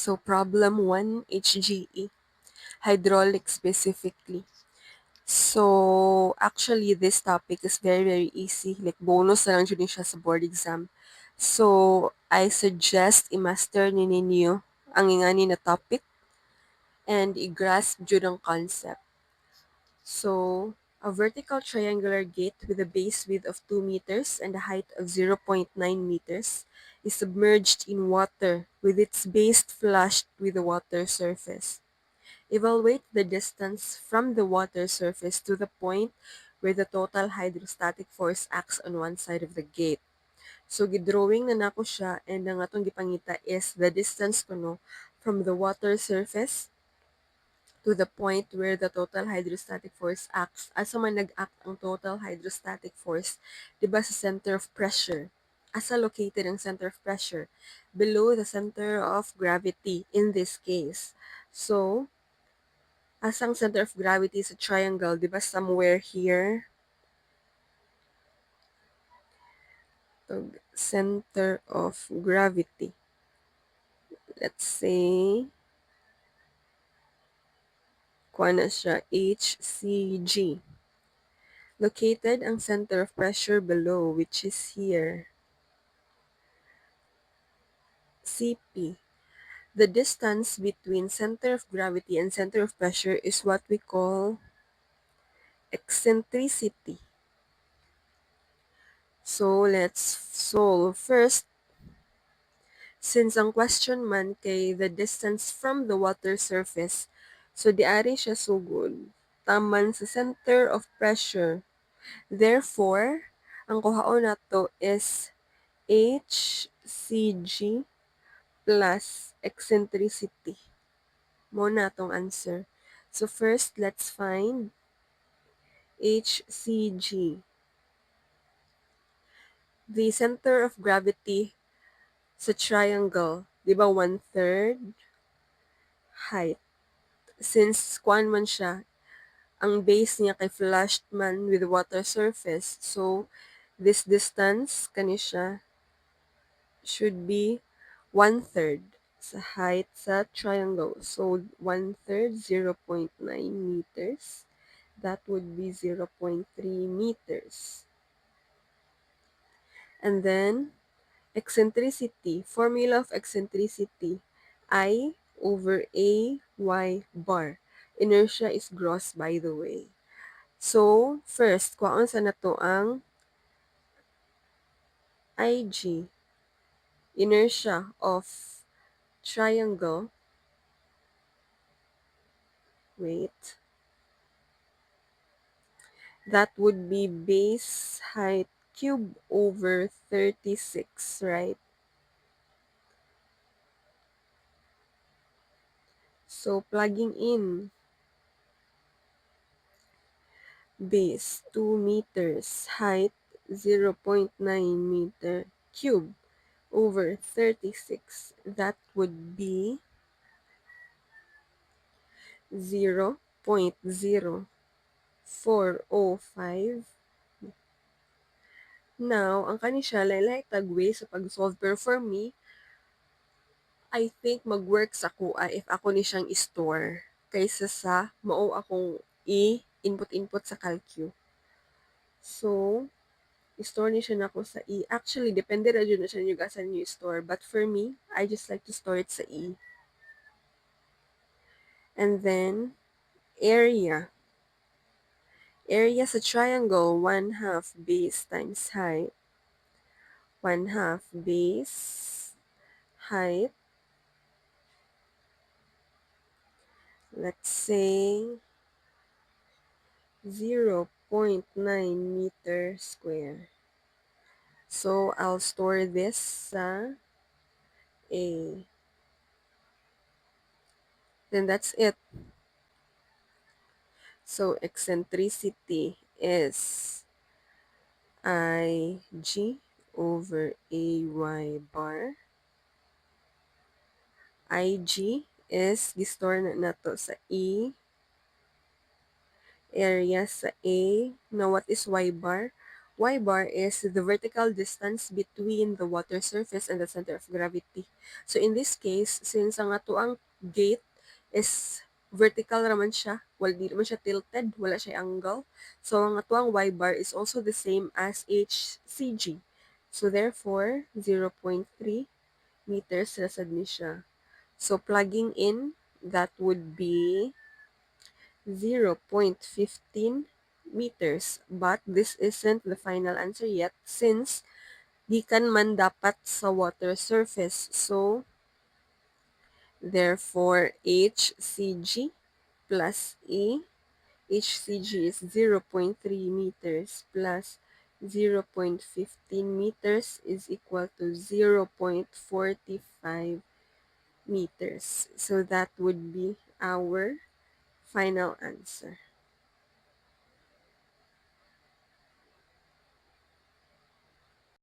So problem 1, HGE, hydraulic specifically. So, actually, this topic is very, very easy. Like, bonus na lang dyan siya sa board exam. So, I suggest i-master ninyo ang ingani na topic and i-grasp dyan ang concept. So, a vertical triangular gate with a base width of 2 meters and a height of 0.9 meters is submerged in water with its base flushed with the water surface. Evaluate the distance from the water surface to the point where the total hydrostatic force acts on one side of the gate. So, gidrawing na nako siya and ang atong gipangita is the distance kuno from the water surface to the point where the total hydrostatic force acts. Asa man nag-act ang total hydrostatic force? Diba sa center of pressure? Asa located ang center of pressure? Below the center of gravity in this case. So, asang center of gravity sa triangle, di ba somewhere here? Center of gravity. Let's say, kuha na siya, HCG. Located ang center of pressure below, which is here. CP. The distance between center of gravity and center of pressure is what we call eccentricity. So, let's solve. First, since ang question man kay the distance from the water surface, so diari siya sugod, taman sa center of pressure. Therefore, ang kuhaon nato is HCG plus eccentricity. Mo na tong answer. So first, let's find HCG. The center of gravity sa triangle, di ba 1/3 height? Since kuan man siya, ang base niya kay flushed man with water surface. So, this distance kani siya should be 1/3 sa height sa triangle. So, 1/3, 0.9 meters. That would be 0.3 meters. And then, eccentricity. Formula of eccentricity. I over A y bar. Inertia is gross, by the way. So, first, kuhaan sa nato ang IG, inertia of triangle. Wait. That would be base height cube over 36, right? So, plugging in base 2 meters, height 0.9 meter cube over 36. That would be 0.0405. Now, ang kani siya, laylay tagway sa pag-solve. Pero for me, I think mag-work sa kuha if ako ni siyang i-store kaysa sa mao akong i-input-input sa calcu. So, i-store ni siya na ako sa E. Actually, depende na dyan na siya yung asan niyo i-store. But for me, I just like to store it sa E. And then, area. Area sa triangle, 1/2 base times height. 1/2 base, height. Let's say 0.9 meter square. So, I'll store this sa A. Then that's it. So, eccentricity is IG over AY bar. IG is gi-store na nato sa E. Area sa A. Now, what is Y bar? Y bar is the vertical distance between the water surface and the center of gravity. So in this case, since ang ato ang gate is vertical naman siya, di naman siya tilted, wala siya angle. So ang ato ang Y bar is also the same as HCG. So therefore, 0.3 meters rasad ni siya. So plugging in, that would be 0.15 meters. But this isn't the final answer yet since gikan man dapat sa water surface. So, therefore, HCG plus E. HCG is 0.3 meters plus 0.15 meters is equal to 0.45 meters. So that would be our final answer.